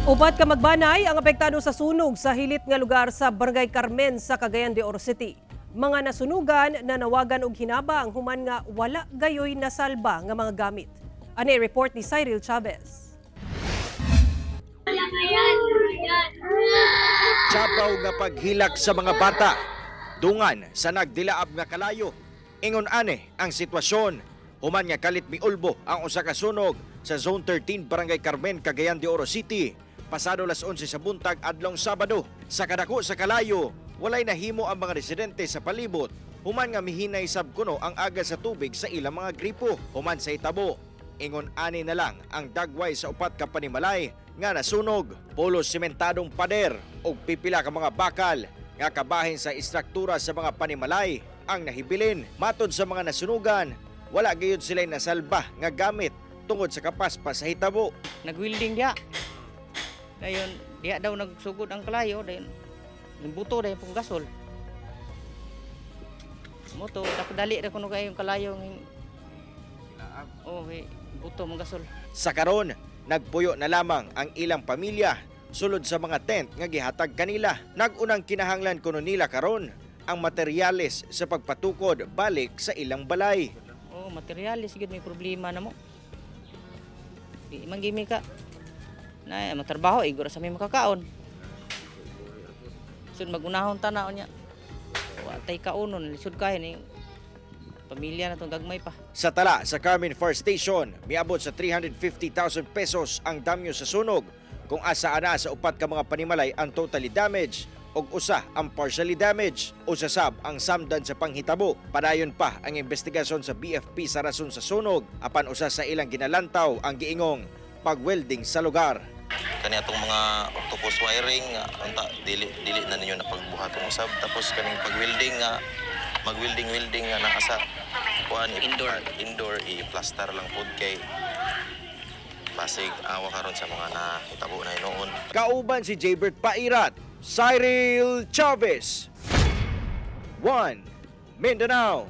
Upat ka magbanay ang apektado sa sunog sa hilit nga lugar sa Barangay Carmen sa Cagayan de Oro City. Mga nasunugan na nawagan og hinabang human nga wala gayoy nasalba nga mga gamit. Ani report ni Cyril Chavez. Chapaw nga paghilak sa mga bata, dungan sa nagdilaab nga kalayo. Ingon ane ang sitwasyon, human nga kalit miulbo ang usa ka sunog sa Zone 13 Barangay Carmen, Cagayan de Oro City. Pasado las 11 sa buntag adlong Sabado. Sa kadako sa kalayo, walay nahimo ang mga residente sa palibot. Human nga mihinay sab kuno ang aga sa tubig sa ilang mga gripo. Human sa hitabo, ingon ani na lang ang dagway sa upat ka panimalay nga nasunog. Pulos sementadong pader ug pipila ka mga bakal nga kabahin sa istruktura sa mga panimalay ang nahibilin. Matod sa mga nasunugan, wala gayud sila nasalba nga gamit tungod sa kapaspas sa hitabo. Nag-welding dia. Dayon, diya daw nagsugod ang kalayo, dayon buto dayon pong gasol. Moto, dali ra kuno kay yung kalayo ng buto mong gasol. Sa karon, nagpuyo na lamang ang ilang pamilya sulod sa mga tent nga gihatag kanila. Nagunang kinahanglan kuno nila karon ang materyales sa pagpatukod balik sa ilang balay. Materialis gid may problema na mo. Di manggimi ka na matrabaho igura sa may makakaon. Sud magunahon tanaw niya. Wa tay kaunon lisod kay ni pamilya na tong gagmay pa. Sa tala sa Carmen Fire Station, miabot sa 350,000 pesos ang damyo sa sunog, kung asa ana sa upat ka mga panimalay ang totally damage og usa ang partially damage. Usa sab ang samdan sa panghitabo. Padayon pa ang investigasyon sa BFP sa rason sa sunog, apan usa sa ilang ginalantaw ang giingong pag-welding sa lugar. Kani atong mga octopus wiring unta dili na ninyo na pagbuhaton usab, tapos kaning pag-welding nga mag-welding nga nakasa kuan indoor i-plaster lang pud kay basig awa karon sa mga nahitabo na hinuon. Kauban si Jaybert Pairat, Cyril Chavez, 1 Mindanao.